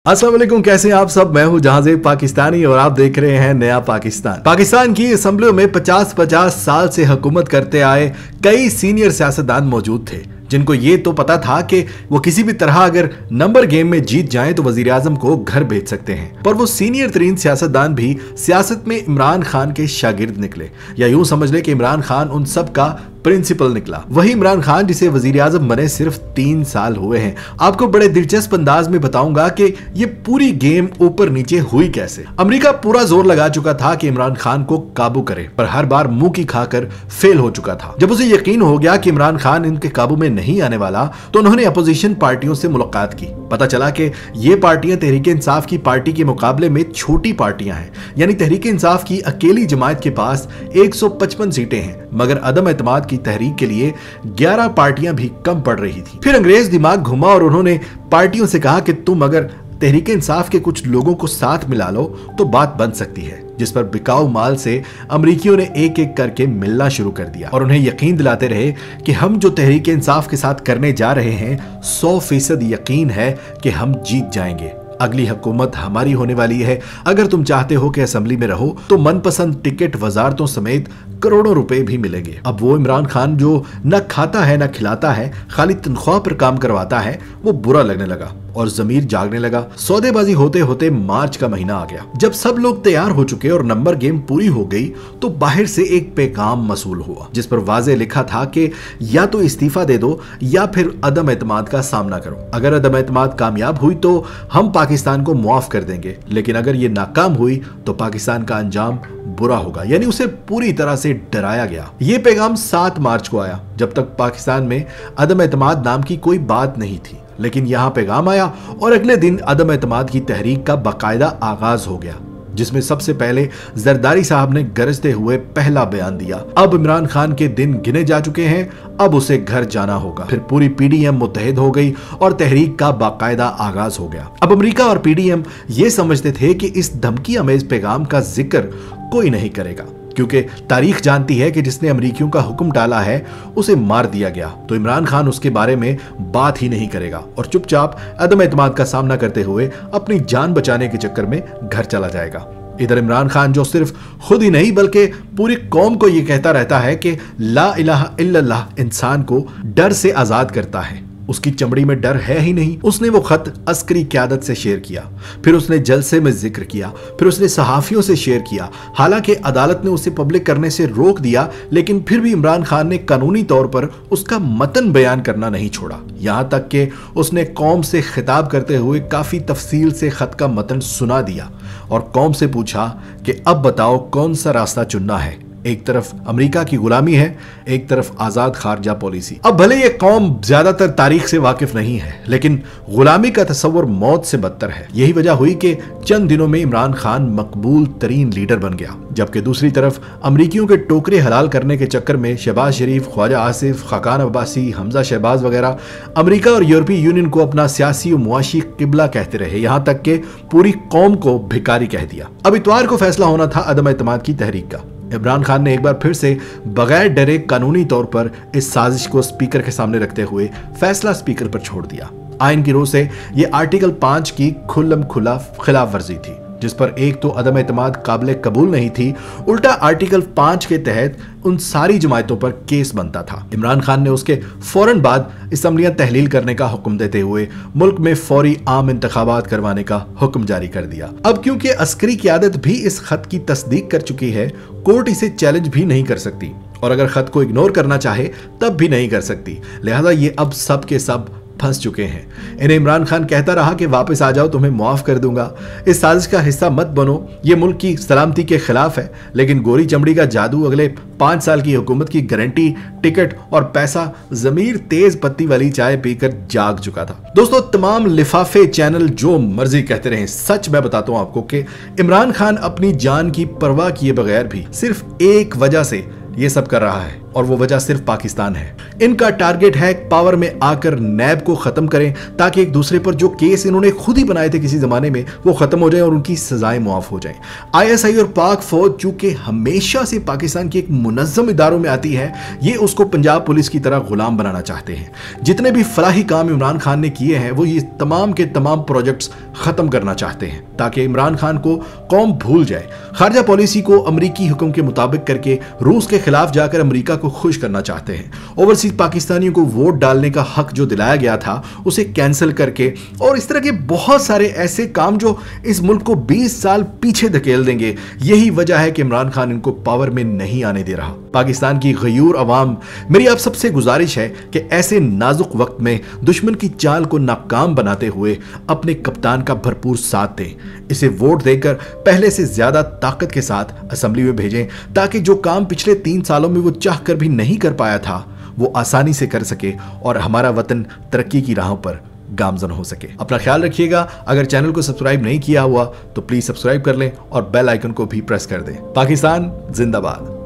अस्सलाम वालेकुम, कैसे हैं आप सब। मैं हूं जहांज़ेब पाकिस्तानी और आप देख रहे हैं नया पाकिस्तान। पाकिस्तान की असेंबलियों में 50-50 साल से हुकूमत करते आए कई सीनियर सियासतदान मौजूद थे, जिनको ये तो पता था कि वो किसी भी तरह अगर नंबर गेम में जीत जाएं तो वजीर आजम को घर भेज सकते हैं। पर वो सीनियर तरीन सियासतदान भी सियासत में इमरान खान के शागिर्द निकले, या यूं समझ ले कि इमरान खान उन सब का प्रिंसिपल निकला। वही इमरान खान जिसे वजीर आजम बने सिर्फ 3 साल हुए हैं। आपको बड़े दिलचस्प अंदाज में बताऊंगा कि ये पूरी गेम ऊपर नीचे हुई कैसे। अमेरिका पूरा जोर लगा चुका था कि इमरान खान को काबू करे, पर हर बार मुंह की खाकर फेल हो चुका था। जब उसे यकीन हो गया कि इमरान खान इनके काबू में नहीं आने वाला, तो उन्होंने अपोजिशन पार्टियों से मुलाकात की। पता चला कि ये पार्टियां तहरीक इंसाफ की पार्टी के मुकाबले में छोटी पार्टियां हैं, यानी तहरीक इंसाफ की अकेली जमात के पास 155 सीटें हैं, मगर अदम एतमाद की तहरीक के लिए 11 पार्टियां भी कम पड़ रही थी। फिर अंग्रेज दिमाग घुमा और उन्होंने पार्टियों से कहा कि तुम अगर तहरीक इंसाफ के कुछ लोगों को साथ मिला लो तो बात बन सकती है, जिस पर बिकाऊ माल से अमरीकियों ने एक एक करके मिलना शुरू कर दिया और उन्हें यकीन दिलाते रहे कि हम जो तहरीक इंसाफ के साथ करने जा रहे हैं 100% यकीन है कि हम जीत जाएंगे। अगली हुकूमत हमारी होने वाली है। अगर तुम चाहते हो कि असेंबली में रहो तो मनपसंद टिकट, वजारतों समेत करोड़ों रुपए भी मिलेंगे। अब वो इमरान खान जो न खाता है न खिलाता है, खाली तनख्वाह पर काम करवाता है, वो बुरा लगने लगा और जमीर जागने लगा। सौदेबाजी होते होते मार्च का महीना आ गया। जब सब लोग तैयार हो चुके और नंबर गेम पूरी हो गई तो बाहर से एक पैगाम मसूल हुआ, जिस पर वाजे लिखा था कि या तो इस्तीफा दे दो या फिर अदम एतमाद का सामना करो। अगर अदम एतमाद कामयाब हुई तो हम पाकिस्तान को मुआफ कर देंगे, लेकिन अगर ये नाकाम हुई तो पाकिस्तान का अंजाम बुरा होगा। यानी उसे पूरी तरह से डराया गया। ये पैगाम 7 मार्च को आया, जब तक पाकिस्तान में अदम एतमाद नाम की कोई बात नहीं थी। लेकिन यहां पैगाम आया और अगले दिन अदम एतमाद की तहरीक का बाकायदा आगाज हो गया, जिसमें सबसे पहले जरदारी साहब ने गरजते हुए पहला बयान दिया। अब इमरान खान के दिन गिने जा चुके हैं, अब उसे घर जाना होगा। फिर पूरी पीडीएम मुत्तहिद हो गई और तहरीक का बाकायदा आगाज हो गया। अब अमेरिका और पीडीएम ये समझते थे कि इस धमकी अमेज पैगाम का जिक्र कोई नहीं करेगा, क्योंकि तारीख जानती है कि जिसने अमरीकियों का हुक्म डाला है उसे मार दिया गया, तो इमरान खान उसके बारे में बात ही नहीं करेगा और चुपचाप अदम एतमाद का सामना करते हुए अपनी जान बचाने के चक्कर में घर चला जाएगा। इधर इमरान खान जो सिर्फ खुद ही नहीं बल्कि पूरी कौम को यह कहता रहता है कि ला इलाहा इल्लल्लाह इंसान को डर से आजाद करता है, उसकी चमड़ी में डर है ही नहीं। उसने वो खत अस्करी क़यादत से शेयर किया, फिर उसने जलसे में जिक्र किया, फिर उसने सहाफियों से शेयर किया। हालांकि अदालत ने उसे पब्लिक करने से रोक दिया, लेकिन फिर भी इमरान खान ने कानूनी तौर पर उसका मतन बयान करना नहीं छोड़ा। यहां तक कि उसने कौम से खिताब करते हुए काफी तफसील से खत का मतन सुना दिया और कौम से पूछा कि अब बताओ कौन सा रास्ता चुनना है। एक तरफ अमेरिका की गुलामी है, एक तरफ आजाद खारजा पॉलिसी। अब भले ये कौम ज्यादातर तारीख से वाकिफ नहीं है, लेकिन गुलामी का तस्वर मौत से बदतर है। यही वजह हुई कि चंद दिनों में इमरान खान मकबूल तरीन लीडर बन गया, जबकि दूसरी तरफ अमरीकियों के टोकरे हलाल करने के चक्कर में शहबाज शरीफ, ख्वाजा आसिफ, खाकान अब्बासी, हमजा शहबाज वगैरह अमरीका और यूरोपीय यूनियन को अपना सियासी और मुआशी किबला कहते रहे, यहां तक कि पूरी कौम को भिखारी कह दिया। अब इतवार को फैसला होना था अदम एतमाद की तहरीक का। इमरान खान ने एक बार फिर से बगैर डरे कानूनी तौर पर इस साजिश को स्पीकर के सामने रखते हुए फैसला स्पीकर पर छोड़ दिया। आइन की रोह से यह आर्टिकल 5 की खुल्लम खुला खिलाफ वर्जी थी, जिस पर एक तो अदम एतमाद काबिल कबूल नहीं थी, उल्टा आर्टिकल 5 के तहत उन सारी जमायतों पर केस बनता था। इमरान खान ने उसके फौरन बाद असम्बलियां तहलील करने का हुक्म देते हुए मुल्क में फौरी आम इंतखाबात करवाने का हुक्म जारी कर दिया। अब क्योंकि अस्करी क़यादत भी इस खत की तस्दीक कर चुकी है, कोर्ट इसे चैलेंज भी नहीं कर सकती और अगर खत को इग्नोर करना चाहे तब भी नहीं कर सकती। लिहाजा ये अब सब के सब फंस चुके हैं। इन्हें इमरान खान कहता रहा कि वापस आ जाओ, तुम्हें मुआफ कर दूंगा, इस साजिश का हिस्सा मत बनो, ये मुल्क की सलामती के खिलाफ है। लेकिन गोरी चमड़ी का जादू, अगले 5 साल की हुकूमत की गारंटी, टिकट और पैसा जमीर तेज पत्ती वाली चाय पीकर जाग चुका था। दोस्तों, तमाम लिफाफे चैनल जो मर्जी कहते रहे, सच मैं बताता हूं आपको कि इमरान खान अपनी जान की परवाह किए बगैर भी सिर्फ एक वजह से ये सब कर रहा है, और वो वजह सिर्फ पाकिस्तान है। इनका टारगेट है पावर में आकर नैब को खत्म करें, ताकि एक दूसरे पर जो केस इन्होंने खुद ही बनाए थे किसी जमाने में वो खत्म हो जाए और उनकी सजाएं मुआफ हो जाएं। आईएसआई और पाक फौज चूंकि हमेशा से पाकिस्तान के एक मुनज्जम इदारों में आती है, ये उसको पंजाब पुलिस की तरह गुलाम बनाना चाहते हैं। जितने भी फलाही काम इमरान खान ने किए हैं वो ये तमाम के तमाम प्रोजेक्ट्स खत्म करना चाहते हैं, ताकि इमरान खान को कौम भूल जाए। खारजा पॉलिसी को अमरीकी हुक्म के मुताबिक करके रूस के खिलाफ जाकर अमरीका को खुश करना चाहते हैं। ओवरसीज पाकिस्तानियों को वोट डालने का हक जो दिलाया गया था उसे कैंसिल करके, और इस तरह के बहुत सारे ऐसे काम जो इस मुल्क को 20 साल पीछे धकेल देंगे। यही वजह है कि इमरान खान इनको पावर में नहीं आने दे रहा। पाकिस्तान की गयूर अवाम, मेरी आप सबसे गुजारिश है कि ऐसे नाजुक वक्त में दुश्मन की चाल को नाकाम बनाते हुए अपने कप्तान का भरपूर साथ दें। इसे वोट देकर पहले से ज्यादा ताकत के साथ असेंबली में भेजें, ताकि जो काम पिछले 3 सालों में वो चाहकर भी नहीं कर पाया था वो आसानी से कर सके और हमारा वतन तरक्की की राहों पर गामजन हो सके। अपना ख्याल रखिएगा। अगर चैनल को सब्सक्राइब नहीं किया हुआ तो प्लीज सब्सक्राइब कर लें और बेल आइकन को भी प्रेस कर दें। पाकिस्तान जिंदाबाद।